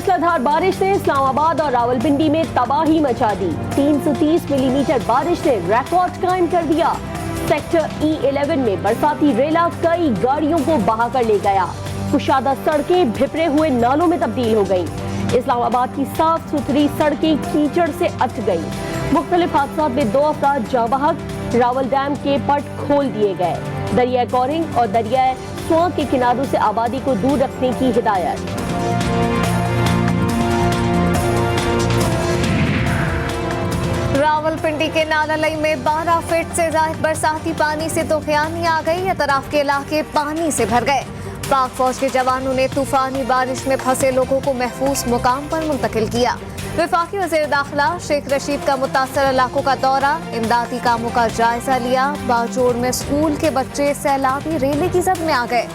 मूसलाधार बारिश ने इस्लामाबाद और रावलपिंडी में तबाही मचा दी। 330 मिलीमीटर बारिश ने रिकॉर्ड कायम कर दिया। सेक्टर E11 में बरसाती रेला कई गाड़ियों को बहा कर ले गया। कुशादा सड़कें भिपरे हुए नालों में तब्दील हो गईं। इस्लामाबाद की साफ सुथरी सड़कें कीचड़ से अट गईं। मुख्तलिफ हादसात में 2 अफराद जाँ बहक। रावल डैम के पट खोल दिए गए। दरिया कौरिंग और दरिया स्वां के किनारों से आबादी को दूर रखने की हिदायत। रावलपिंडी के नालालई में 12 फीट से ज्यादा बरसाती पानी से तूफानी आ गई। अतराफ के इलाके पानी से भर गए। पाक फौज के जवानों ने तूफानी बारिश में फंसे लोगों को महफूज मुकाम पर मुंतकिल किया। वफाकी वज़ीर दाखिला शेख रशीद का मुतासर इलाकों का दौरा, इमदादी कामों का जायजा लिया। बाजोड़ में स्कूल के बच्चे सैलाबी रेले की जद में आ गए।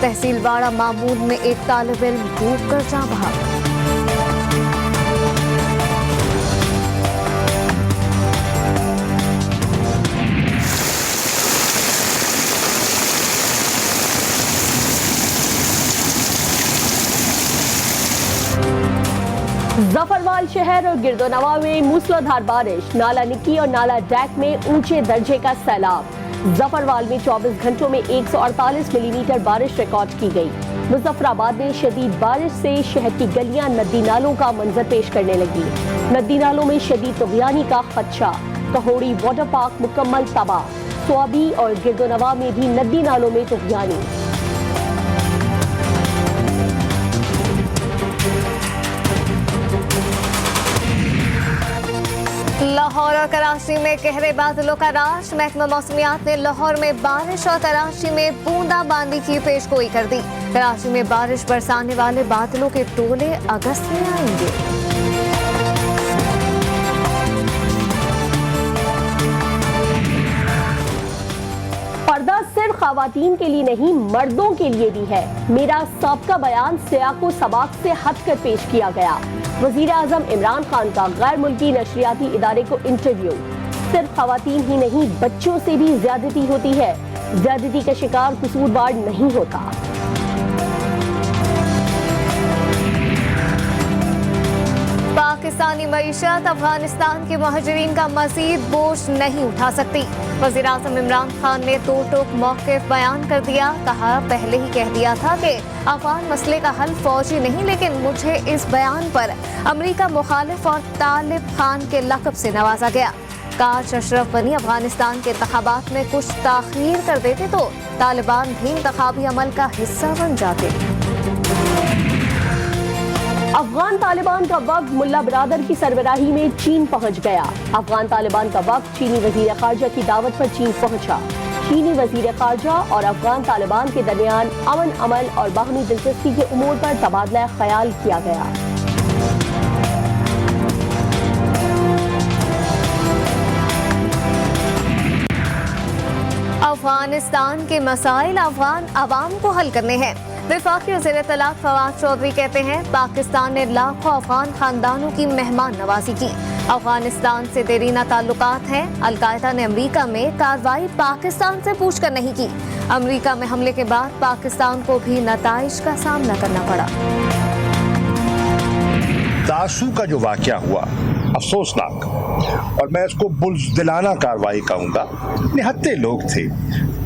तहसील वाड़ा मामूद में एक तालिब इल्म डूब कर जाँ बहा। जफरवाल शहर और गिरदोनवा में मूसलाधार बारिश, नाला निक्की और नाला डैक में ऊंचे दर्जे का सैलाब। जफरवाल में 24 घंटों में 148 मिलीमीटर बारिश रिकॉर्ड की गई। मुजफ्फराबाद में शदीद बारिश से शहर की गलियां नदी नालों का मंजर पेश करने लगी। नदी नालों में शदीद तुगयानी का खदशा। कहोड़ी वाटर पार्क मुकम्मल तबाह। स्वाबी और गिरदोनवा में भी नदी नालों में तुगयानी। लाहौर और कराची में गहरे बादलों का राज। महकमा मौसमियात ने लाहौर में बारिश और कराची में बूंदाबांदी की पेशगोई कर दी। कराची में बारिश बरसाने वाले बादलों के टोले अगस्त में आएंगे। पर्दा सिर्फ खवातीन के लिए नहीं, मर्दों के लिए भी है। मेरा साबका बयान सियाको सबाक से हटकर पेश किया गया। वजीर आजम इमरान खान का गैर मुल्की नशरियाती इदारे को इंटरव्यू। सिर्फ खवातीन ही नहीं, बच्चों से भी ज्यादती होती है। ज्यादती का शिकार कसूरवार नहीं होता। पाकिस्तानी मईशत अफगानिस्तान के मुहाजिरीन का मजीद बोझ नहीं उठा सकती। वज़ीर आज़म इमरान खान ने दो टोक मौक़िफ़ बयान कर दिया। कहा, पहले ही कह दिया था कि अफगान मसले का हल फौजी नहीं, लेकिन मुझे इस बयान पर अमरीका मुखालिफ और तालिब खान के लक़ब से नवाजा गया। काश अशरफ गनी अफगानिस्तान के इंतख़ाबात में कुछ ताख़ीर कर देते तो तालिबान भी इंतख़ाबी अमल का हिस्सा बन जाते। अफगान तालिबान का वक्त मुल्ला बिरादर की सरबराही में चीन पहुंच गया। अफगान तालिबान का वक्त चीनी वजीर खारजा की दावत पर चीन पहुंचा। चीनी वजीर खारजा और अफगान तालिबान के दरमियान अमन अमल और बाहमी दिलचस्पी के उमूर पर तबादला ख्याल किया गया। अफगानिस्तान के मसाइल अफगान अवाम को हल करने हैं। वफाकी वज़ीर इत्तलात फवाद चौधरी कहते हैं, पाकिस्तान ने लाखों अफगान खानदानों की मेहमान नवाजी की। अफगानिस्तान से देरीना ताल्लुकात हैं। अलकायदा ने अमरीका में कार्रवाई पाकिस्तान से पूछकर नहीं की। अमरीका में हमले के बाद पाकिस्तान को भी नताइज का सामना करना पड़ा। दासू का जो वाक़या हुआ अफसोसनाक, और मैं इसको बुज़दिलाना कार्रवाई कहूँगा। निहत्ते लोग थे,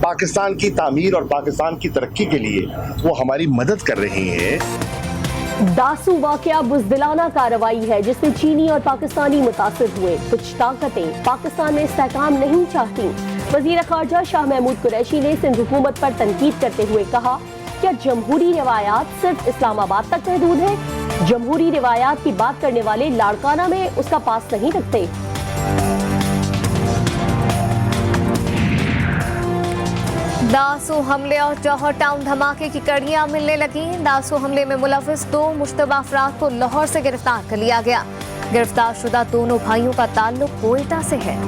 पाकिस्तान की तामीर और पाकिस्तान की तरक्की के लिए वो हमारी मदद कर रही हैं। दासू वाक़या बुज़दिलाना कार्रवाई है जिसमें चीनी और पाकिस्तानी मुतासिर हुए। कुछ ताकतें पाकिस्तान में इस्तेहकाम नहीं चाहती। वज़ीर ख़ारजा शाह महमूद कुरैशी ने सिंध हुकूमत पर तनकीद करते हुए कहा, क्या जमहूरी रिवायात सिर्फ इस्लामाबाद तक महदूद है? जमहूरी रिवायात की बात करने वाले लाड़काना में उसका पास नहीं रखते। दासू हमले और जौहर टाउन धमाके की कड़ियां मिलने लगी। दासू हमले में मुलविस 2 मुश्तबा अफराद को लाहौर से गिरफ्तार कर लिया गया। गिरफ्तार शुदा दोनों भाइयों का ताल्लुक कोयटा से है।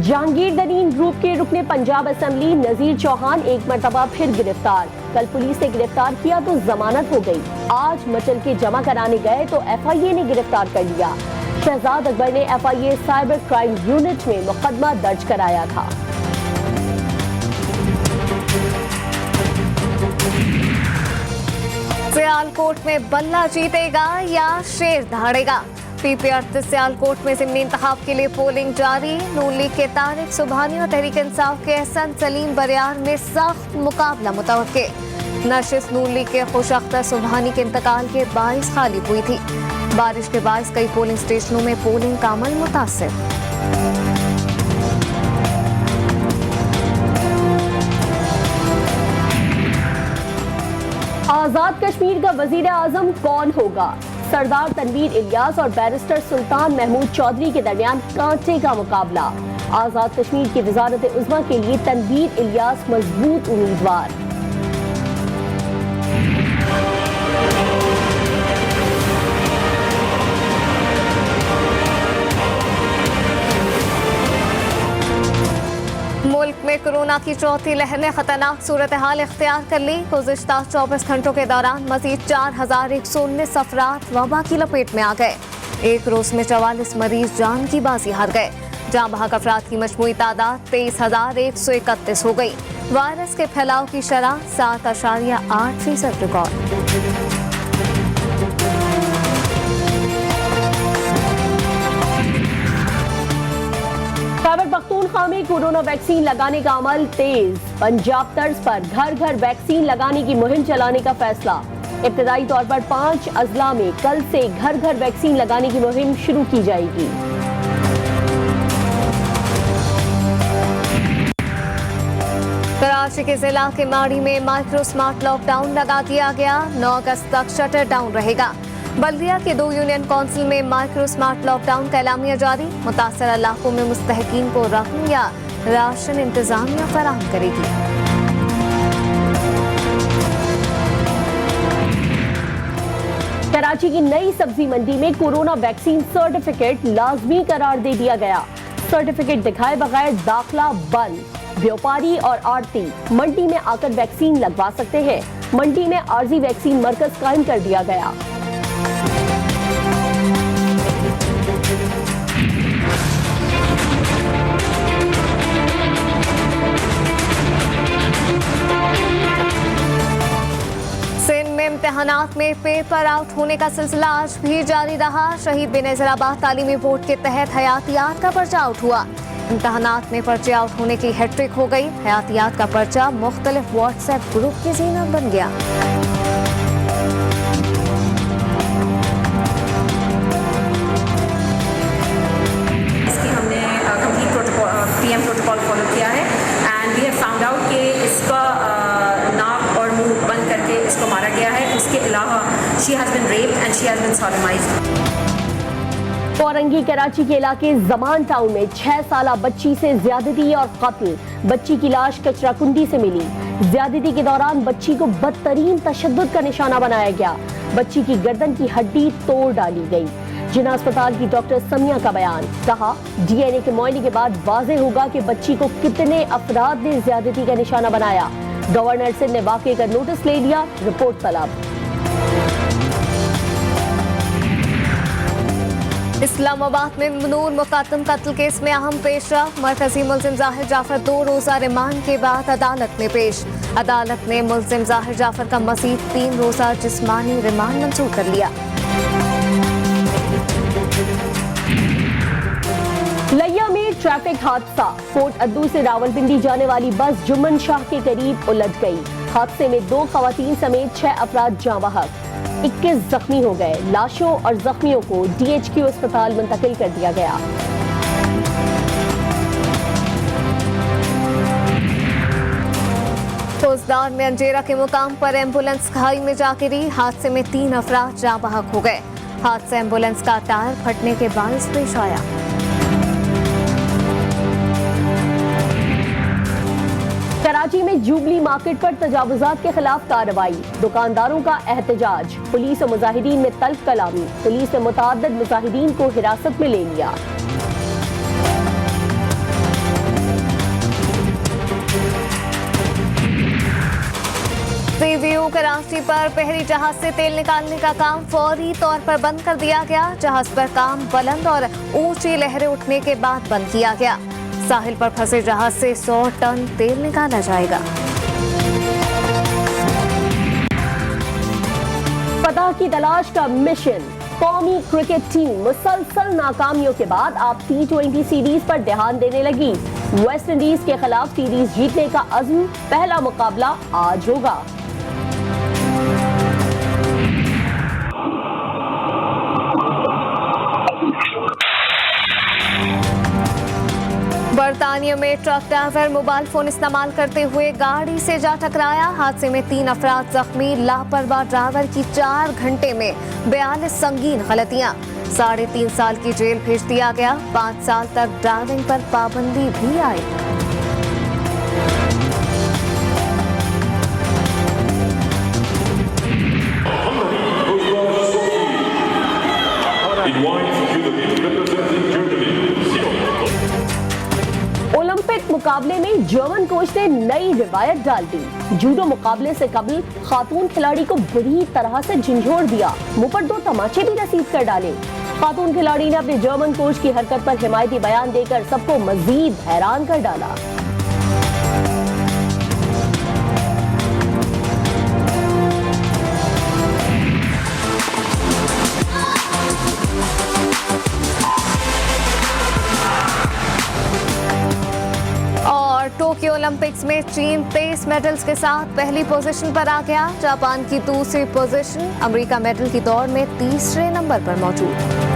जहांगीर तरीन ग्रुप के रुकने पंजाब असेंबली नजीर चौहान एक मरतबा फिर गिरफ्तार। कल पुलिस ने गिरफ्तार किया तो जमानत हो गई। आज मचल के जमा कराने गए तो FIA ने गिरफ्तार कर लिया। शहजाद अकबर ने FIA साइबर क्राइम यूनिट में मुकदमा दर्ज कराया था। सियालकोट में बल्ला जीतेगा या शेर दहाड़ेगा। PP38 सियालकोट में ज़िमनी इंतखाब के लिए पोलिंग जारी। नून लीग के तारिक सुबहानी और तहरीक इंसाफ के एहसन सलीम बरियार में सख्त मुकाबला मुतवक्के। नशिस्त नून लीग के खुश अख्तर सुबहानी के इंतकाल के बाइस खाली हुई थी। बारिश के बायस कई पोलिंग स्टेशनों में पोलिंग का अमल मुतासिर। आजाद कश्मीर का वजीर आजम कौन होगा? सरदार तनवीर इलियास और बैरिस्टर सुल्तान महमूद चौधरी के दरमियान कांटे का मुकाबला। आजाद कश्मीर की वजारत उज़्मा के लिए तनवीर इलियास मजबूत उम्मीदवार। मुल्क में कोरोना की चौथी लहर ने खतरनाक सूरत हाल इख्तियार कर ली। गुज़िश्ता 24 घंटों के दौरान मजीद 4119 अफराद वबा की लपेट में आ गए। एक रोज में 44 मरीज जान की बाजी हार गए। जाँ बहक अफराद की मजमूई तादाद 23,131 हो गई। वायरस के फैलाव की शरह 7.8% रिकॉर्ड। खैबर पख्तूनख्वा में कोरोना वैक्सीन लगाने का अमल तेज। पंजाब तर्ज पर घर घर वैक्सीन लगाने की मुहिम चलाने का फैसला। इब्तदाई तौर पर 5 अजला में कल से घर घर वैक्सीन लगाने की मुहिम शुरू की जाएगी। कराची के जिला के माड़ी में माइक्रो स्मार्ट लॉकडाउन लगा दिया गया। 9 अगस्त तक शटर डाउन रहेगा। बल्दिया के 2 यूनियन काउंसिल में माइक्रो स्मार्ट लॉकडाउन का एलामिया जारी। मुतासर इलाकों में मुस्तहकीन को रकम या राशन इंतजामिया फराहम करेगी। कराची की नई सब्जी मंडी में कोरोना वैक्सीन सर्टिफिकेट लाजमी करार दे दिया गया। सर्टिफिकेट दिखाए बगैर दाखिला बंद। व्यापारी और आड़ती मंडी में आकर वैक्सीन लगवा सकते हैं। मंडी में आर्जी वैक्सीन मरकज कायम कर दिया गया। सिंध में इम्तिहानात में पेपर आउट होने का सिलसिला आज भी जारी रहा। शहीद बेनज़ीराबाद तालीमी बोर्ड के तहत हयातियात का पर्चा आउट हुआ। इम्तिहानात में पर्चे आउट होने की हैट्रिक हो गई। हयातियात का पर्चा मुख्तलिफ व्हाट्सएप ग्रुप की ज़ीनत बन गया। इसकी हमने कंप्लीट PM प्रोटोकॉल फॉलो किया है and we have found out कि इसका नाक और मुंह बंद करके इसको मारा गया है। उसके अलावा she has been raped and she has been sodomised. Orangi Karachi के इलाके जमान टाउन में 6 साला बच्ची से ज्यादती और कत्ल। बच्ची की लाश कचराकुंडी से मिली। ज्यादती के दौरान बच्ची को बदतरीन तशद्दुद का निशाना बनाया गया। बच्ची की गर्दन की हड्डी तोड़ डाली गई। जिना अस्पताल की डॉक्टर समिया का बयान, कहा DNA के मुआयने के बाद वाज़ेह होगा कि बच्ची को कितने अफराद ने ज्यादती का निशाना बनाया। गवर्नर सिंध ने वाक़े का नोटिस ले लिया। रिपोर्ट तलब। इस्लामाबाद में मनूर मुकद्दम कत्ल केस में अहम पेशरफ। मरकजी मुल्जिम जाहिर जाफर 2 रोज़ा रिमांड के बाद अदालत में पेश। अदालत ने मुल्जिम जाहिर जाफर का मज़ीद 3 रोज़ा जिस्मानी रिमांड मंजूर कर लिया। लिया में ट्रैफिक हादसा। कोट अद्दू से रावलपिंडी जाने वाली बस जुम्मन शाह के करीब उलट गई। हादसे में 2 खवातीन समेत 6 अफराद जाँ बहक। 21 जख्मी हो गए। लाशों और जख्मियों को DHQ अस्पताल मुंतकिल कर दिया गया। फौजदार में अंजेरा के मुकाम पर एम्बुलेंस खाई में जा गिरी। हादसे में 3 अफराद जाँ बहक हो गए। हादसा एम्बुलेंस का टायर फटने के बायस पेश आया। कराची में जुबली मार्केट पर तजावुजात के खिलाफ कार्रवाई। दुकानदारों का एहतजाज। पुलिस और मुजाहिदीन में तल्ख कलामी। पुलिस ने मुतअद्दिद मुजाहिदीन को हिरासत में ले लिया। सीवीयू कराची पर बहरी जहाज से तेल निकालने का काम फौरी तौर पर बंद कर दिया गया। जहाज पर काम बुलंद और ऊंची लहरें उठने के बाद बंद किया गया। साहिल पर फंसे जहाज से 100 टन तेल निकाला जाएगा। फतह की तलाश का मिशन। कौमी क्रिकेट टीम मुसलसल नाकामियों के बाद अब T20 सीरीज पर ध्यान देने लगी। वेस्ट इंडीज के खिलाफ सीरीज जीतने का अज़्म, पहला मुकाबला आज होगा। बर्तानिया में ट्रक ड्राइवर मोबाइल फोन इस्तेमाल करते हुए गाड़ी से जा टकराया। हादसे में 3 अफराद जख्मी। लापरवाह ड्राइवर की 4 घंटे में 42 संगीन गलतियां। 3.5 साल की जेल भेज दिया गया। 5 साल तक ड्राइविंग पर पाबंदी भी आई। ओलंपिक मुकाबले में जर्मन कोच ने नई रिवायत डाल दी। जूडो मुकाबले से कबल खातून खिलाड़ी को बुरी तरह से झंझोड़ दिया। मुंह पर 2 तमाचे भी नसीब कर डाले। खातून खिलाड़ी ने अपने जर्मन कोच की हरकत पर हिमायती बयान देकर सबको मजीद हैरान कर डाला। टोक्यो ओलंपिक्स में चीन 23 मेडल्स के साथ पहली पोजीशन पर आ गया। जापान की दूसरी पोजीशन। अमेरिका मेडल की दौड़ में तीसरे नंबर पर मौजूद।